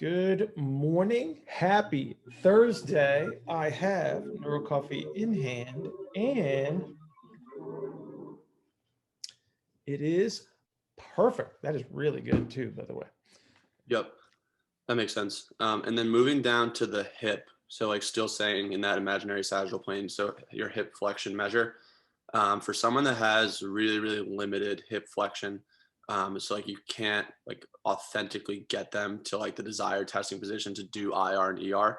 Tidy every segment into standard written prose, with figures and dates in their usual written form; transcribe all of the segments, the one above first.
Good morning. Happy Thursday. I have Neuro Coffee in hand, and it is perfect. That is really good too, by the way. Yep, that makes sense. And then moving down to the hip, so like still saying in that imaginary sagittal plane, so your hip flexion measure. For someone that has really limited hip flexion, so like you can't like authentically get them to like the desired testing position to do IR and ER,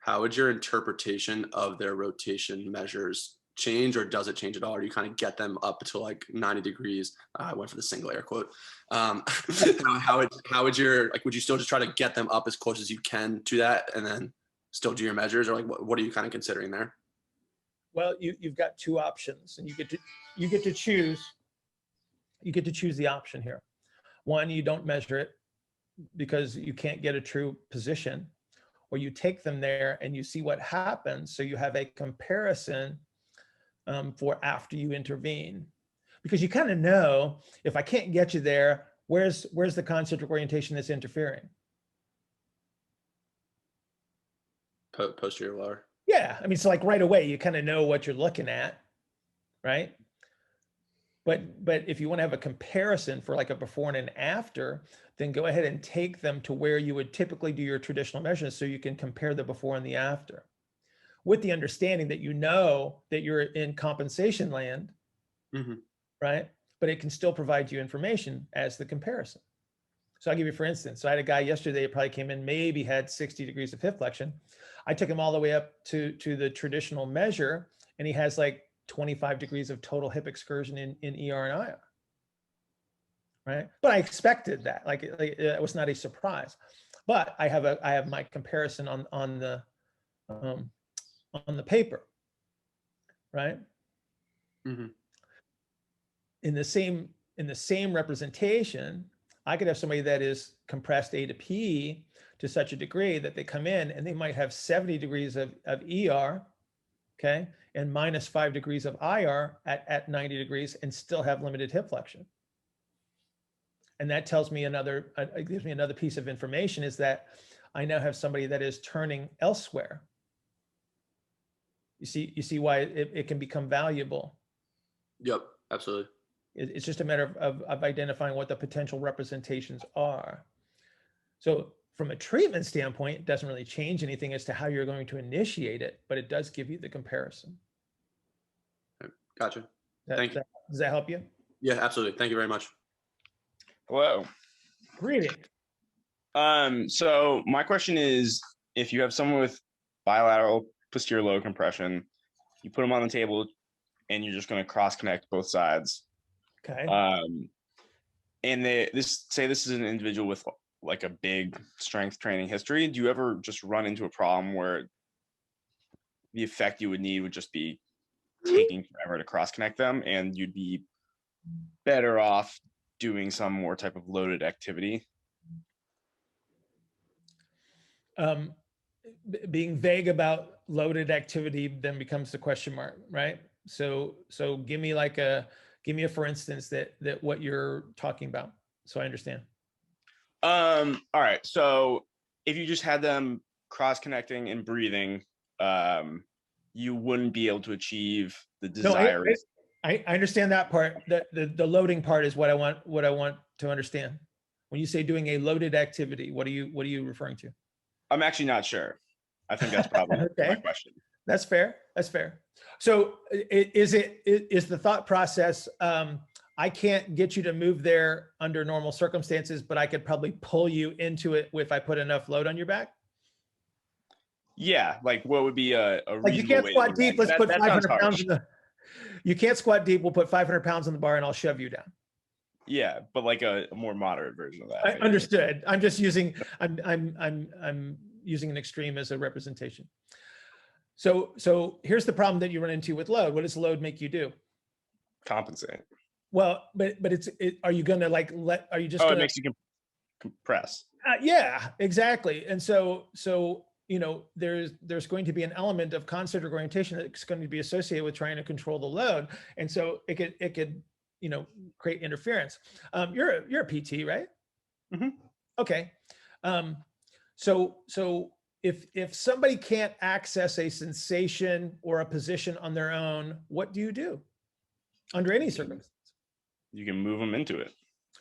how would your interpretation of their rotation measures change, or does it change at all? Or do you kind of get them up to like 90 degrees? I went for the single air quote. How would your, like, would you still just try to get them up as close as you can to that and then still do your measures, or like what are you kind of considering there? Well, you've got two options, and you get to choose. You get to choose the option here. One, you don't measure it because you can't get a true position, or you take them there and you see what happens. So you have a comparison for after you intervene, because you kind of know, if I can't get you there, where's the concentric orientation that's interfering? Posterior lower. Yeah, I mean, it's like right away, you kind of know what you're looking at, right? But if you want to have a comparison for like a before and an after, then go ahead and take them to where you would typically do your traditional measurements, so you can compare the before and the after, with the understanding that you know that you're in compensation land, right? But it can still provide you information as the comparison. So I'll give you, for instance, so I had a guy yesterday, it probably came in, maybe had 60 degrees of hip flexion. I took him all the way up to the traditional measure, and he has like 25 degrees of total hip excursion in ER and IR, right? But I expected that, like it was not a surprise. But I have my comparison on the paper, right? In the same representation, I could have somebody that is compressed A to P to such a degree that they come in and they might have 70 degrees of ER, okay, and -5 degrees of IR at 90 degrees, and still have limited hip flexion. And that tells me it gives me another piece of information, is that I now have somebody that is turning elsewhere. You see why it can become valuable. Yep, absolutely. It's just a matter of identifying what the potential representations are. So from a treatment standpoint, it doesn't really change anything as to how you're going to initiate it, but it does give you the comparison. Gotcha. Thank you. Does that help you? Yeah, absolutely. Thank you very much. Hello. Greeting. So my question is, if you have someone with bilateral posterior low compression, you put them on the table and you're just going to cross connect both sides. Okay. And this is an individual with like a big strength training history. Do you ever just run into a problem where the effect you would need would just be taking forever to cross connect them, and you'd be better off doing some more type of loaded activity? Being vague about loaded activity then becomes the question mark, right? So give me a for instance that what you're talking about, so I understand. All right. So if you just had them cross connecting and breathing, you wouldn't be able to achieve the desired. No, I understand that part. The loading part is what I want to understand. When you say doing a loaded activity, what are you referring to? I'm actually not sure. I think that's probably okay. My question. That's fair. So is the thought process, I can't get you to move there under normal circumstances, but I could probably pull you into it if I put enough load on your back? Yeah, like what would be a like you can't squat deep, let's put 500 pounds in the, you can't squat deep, we'll put 500 pounds on the bar and I'll shove you down. Yeah, but like a more moderate version of that. I understood. I'm just using, I'm using an extreme as a representation. So here's the problem that you run into with load. What does load make you do? Compensate. Well, but are you going to are you just? Oh, it makes you compress. Yeah, exactly. And so there's going to be an element of concentric orientation that's going to be associated with trying to control the load, and so it could create interference. You're a PT, right? Mm-hmm. Okay. So if somebody can't access a sensation or a position on their own, what do you do under any circumstance? You can move them into it.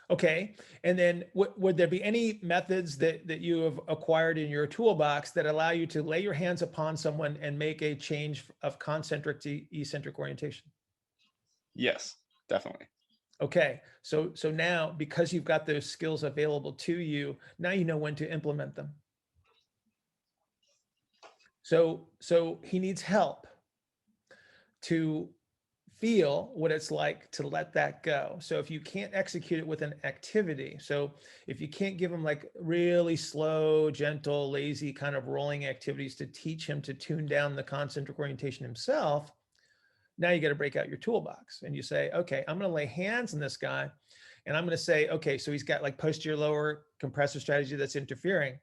Okay, and then would there be any methods that you have acquired in your toolbox that allow you to lay your hands upon someone and make a change of concentric to eccentric orientation? Yes, definitely. Okay, so now because you've got those skills available to you, now you know when to implement them. So he needs help to feel what it's like to let that go. So if you can't execute it with an activity, so if you can't give him like really slow, gentle, lazy kind of rolling activities to teach him to tune down the concentric orientation himself, now you got to break out your toolbox and you say, okay, I'm going to lay hands on this guy and I'm going to say, okay, so he's got like posterior lower compressive strategy that's interfering.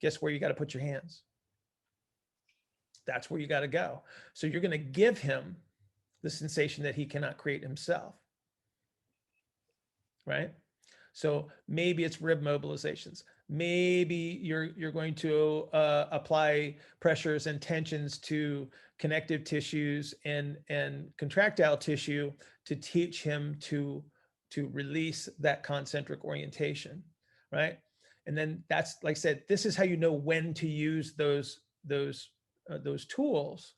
Guess where you got to put your hands? That's where you got to go. So you're going to give him the sensation that he cannot create himself, right? So maybe it's rib mobilizations. Maybe you're going to apply pressures and tensions to connective tissues and contractile tissue to teach him to release that concentric orientation, right? And then that's, like I said, this is how you know when to use those tools,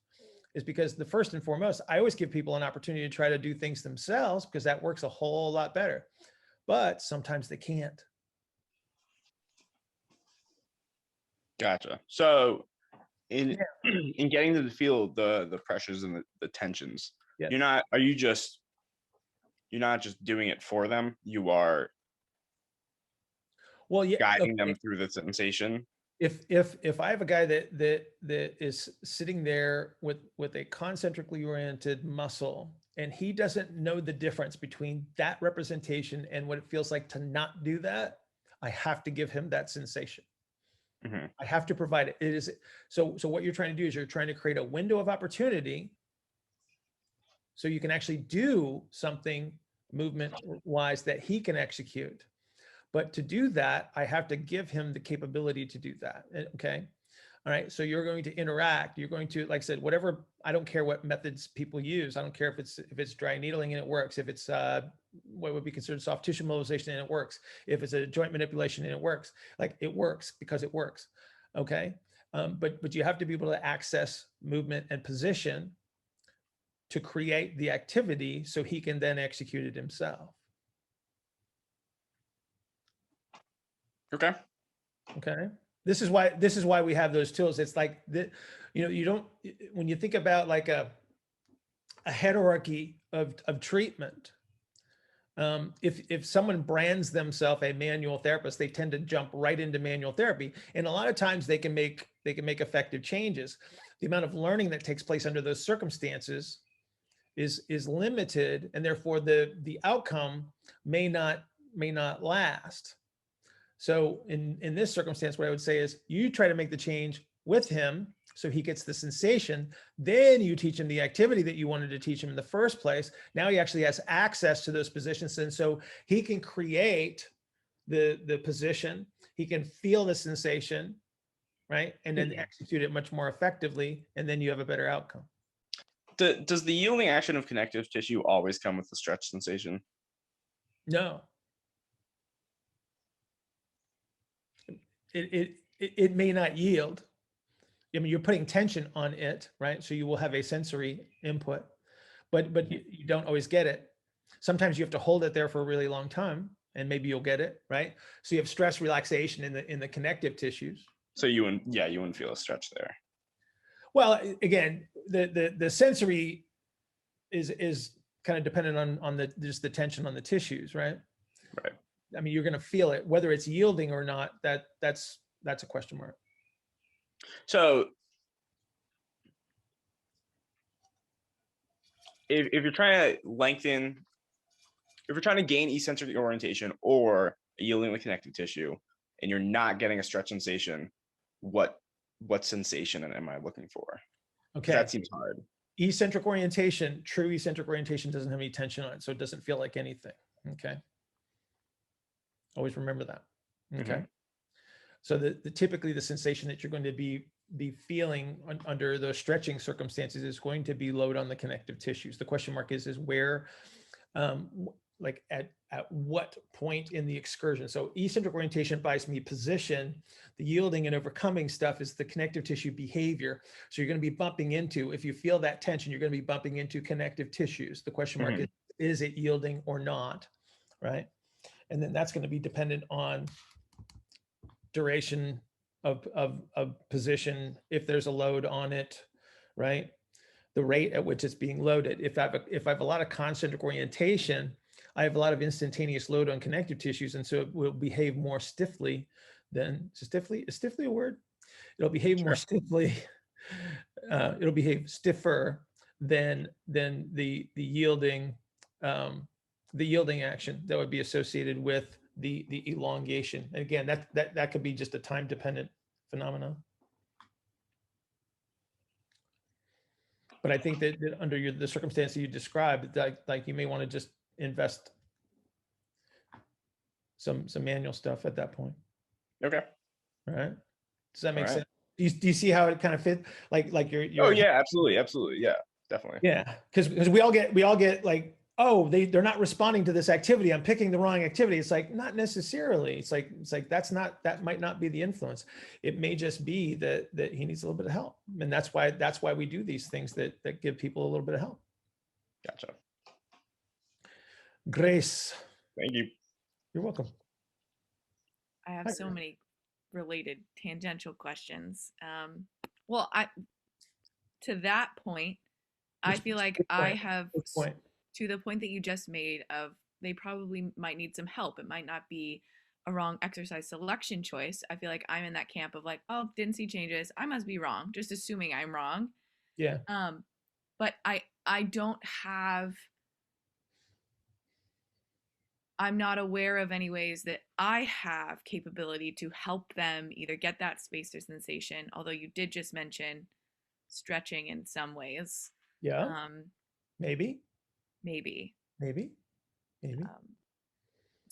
is because the first and foremost, I always give people an opportunity to try to do things themselves because that works a whole lot better. But sometimes they can't. Gotcha. So in getting to the field, the pressures and the tensions, Yes. you're not just doing it for them. You are guiding them through the sensation. If I have a guy that is sitting there with a concentrically oriented muscle and he doesn't know the difference between that representation and what it feels like to not do that, I have to give him that sensation. Mm-hmm. I have to provide it. It is so what you're trying to do is you're trying to create a window of opportunity so you can actually do something movement wise that he can execute. But to do that, I have to give him the capability to do that. Okay. All right. So you're going to interact. You're going to, like I said, whatever, I don't care what methods people use. I don't care if it's dry needling and it works. If it's what would be considered soft tissue mobilization and it works. If it's a joint manipulation and it works, like it works because it works. Okay. But you have to be able to access movement and position to create the activity so he can then execute it himself. Okay. Okay. This is why we have those tools. It's like you don't, when you think about like a hierarchy of treatment, if someone brands themselves a manual therapist, they tend to jump right into manual therapy. And a lot of times they can make effective changes. The amount of learning that takes place under those circumstances is limited, and therefore the outcome may not last. So in this circumstance, what I would say is you try to make the change with him so he gets the sensation, then you teach him the activity that you wanted to teach him in the first place. Now he actually has access to those positions, and so he can create the position, he can feel the sensation, right? And then execute it much more effectively, and then you have a better outcome. Does the yielding action of connective tissue always come with the stretch sensation? No. It may not yield. I mean, you're putting tension on it, right? So you will have a sensory input, but you don't always get it. Sometimes you have to hold it there for a really long time, and maybe you'll get it, right? So you have stress relaxation in the connective tissues. So you wouldn't feel a stretch there. Well, again, the sensory is kind of dependent on just the tension on the tissues, right? Right. I mean, you're going to feel it, whether it's yielding or not. That's a question mark. So if you're trying to lengthen, if you're trying to gain eccentric orientation or yielding the connective tissue, and you're not getting a stretch sensation, what sensation am I looking for? Okay, that seems hard. Eccentric orientation, true eccentric orientation doesn't have any tension on it, so it doesn't feel like anything. Okay, always remember that. Okay. So typically the sensation that you're going to be feeling under those stretching circumstances is going to be load on the connective tissues. The question mark is where, like at what point in the excursion. So eccentric orientation buys me position. The yielding and overcoming stuff is the connective tissue behavior. So you're going to be bumping into, if you feel that tension, you're going to be bumping into connective tissues. The question mark is it yielding or not, right? And then that's going to be dependent on duration of position, if there's a load on it, right? The rate at which it's being loaded. If I have a lot of concentric orientation, I have a lot of instantaneous load on connective tissues, and so it will behave more stiffly than, is stiffly a word? It'll behave more stiffly. It'll behave stiffer than the yielding action that would be associated with the elongation. And again, that could be just a time dependent phenomenon. But I think that under the circumstance that you described, like you may want to just invest some manual stuff at that point. Okay. All right. Does that make All right. sense? Do you see how it kind of fit? Like you're Oh yeah, absolutely. Yeah, definitely. Yeah, because we all get like, oh, they're not responding to this activity. I'm picking the wrong activity. It's like, not necessarily. It's like that might not be the influence. It may just be that he needs a little bit of help. And that's why we do these things that give people a little bit of help. Gotcha. Grace. Thank you. You're welcome. I have so many related tangential questions. Well, to that point, I feel like I have, to the point that you just made of, they probably might need some help. It might not be a wrong exercise selection choice. I feel like I'm in that camp of like, oh, didn't see changes, I must be wrong, just assuming I'm wrong. Yeah. But I don't have, I'm not aware of any ways that I have capability to help them either get that spacer sensation, although you did just mention stretching in some ways. Yeah. Maybe.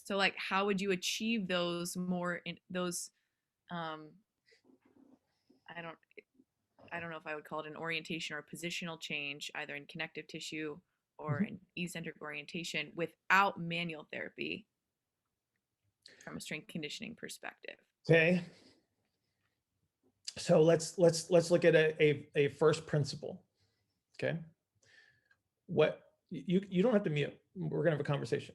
So like, how would you achieve those more in those, I don't know if I would call it an orientation or a positional change, either in connective tissue or in eccentric orientation, without manual therapy from a strength conditioning perspective. Okay. So let's look at a first principle. Okay. What you don't have to mute. We're gonna have a conversation.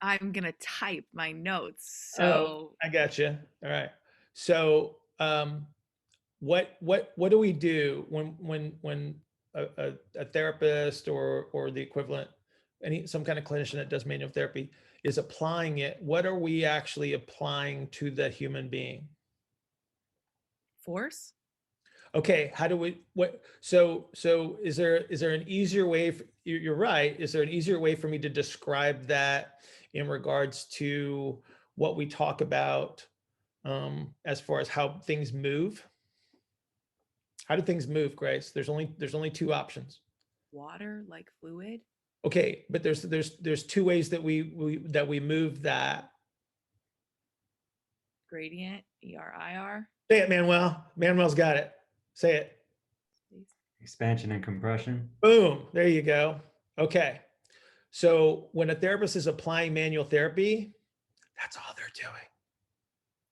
I'm gonna type my notes. So I got you. All right. So what do we do when a therapist or the equivalent, some kind of clinician that does manual therapy is applying it? What are we actually applying to the human being? Force. Okay, how do we, so is there an easier way, you're right, is there an easier way for me to describe that in regards to what we talk about as far as how things move? How do things move, Grace? There's only two options. Water, like fluid. Okay, but there's two ways that we move that. Gradient, ER/IR. Say it, Manuel. Manuel's got it. Say it. Expansion and compression. Boom. There you go. Okay. So when a therapist is applying manual therapy, that's all they're doing.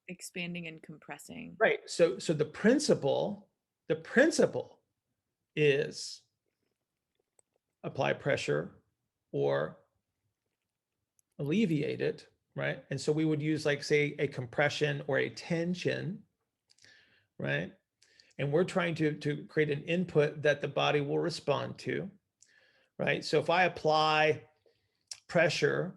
Expanding and compressing. Right. So the principle is apply pressure or alleviate it, right? And so we would use, like, say, a compression or a tension, right? And we're trying to create an input that the body will respond to, right? So if I apply pressure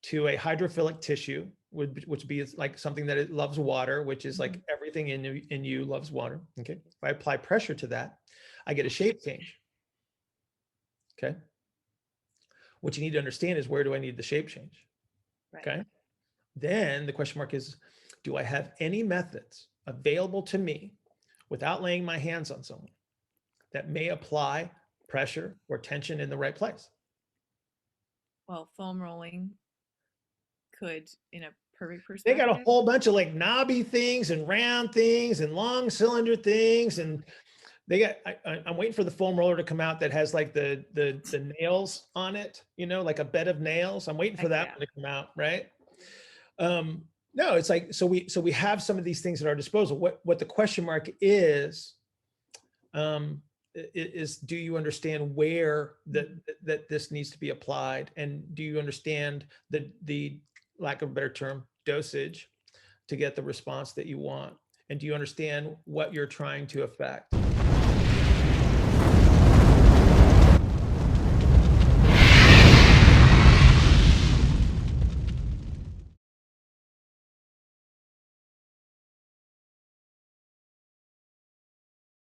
to a hydrophilic tissue, which be like something that it loves water, which is like everything in you loves water. Okay. If I apply pressure to that, I get a shape change. Okay. What you need to understand is, where do I need the shape change? Right. Okay. Then the question mark is, do I have any methods available to me without laying my hands on someone that may apply pressure or tension in the right place? Well, foam rolling could, in a perfect They got a perspective. whole bunch of like knobby things and round things and long cylinder things, and they got. I'm waiting for the foam roller to come out that has like the nails on it, you know, like a bed of nails. I'm waiting for Heck that yeah. one to come out, right? No, it's like so we have some of these things at our disposal. What the question mark is do you understand where that this needs to be applied, and do you understand the lack of a better term dosage to get the response that you want, and do you understand what you're trying to affect?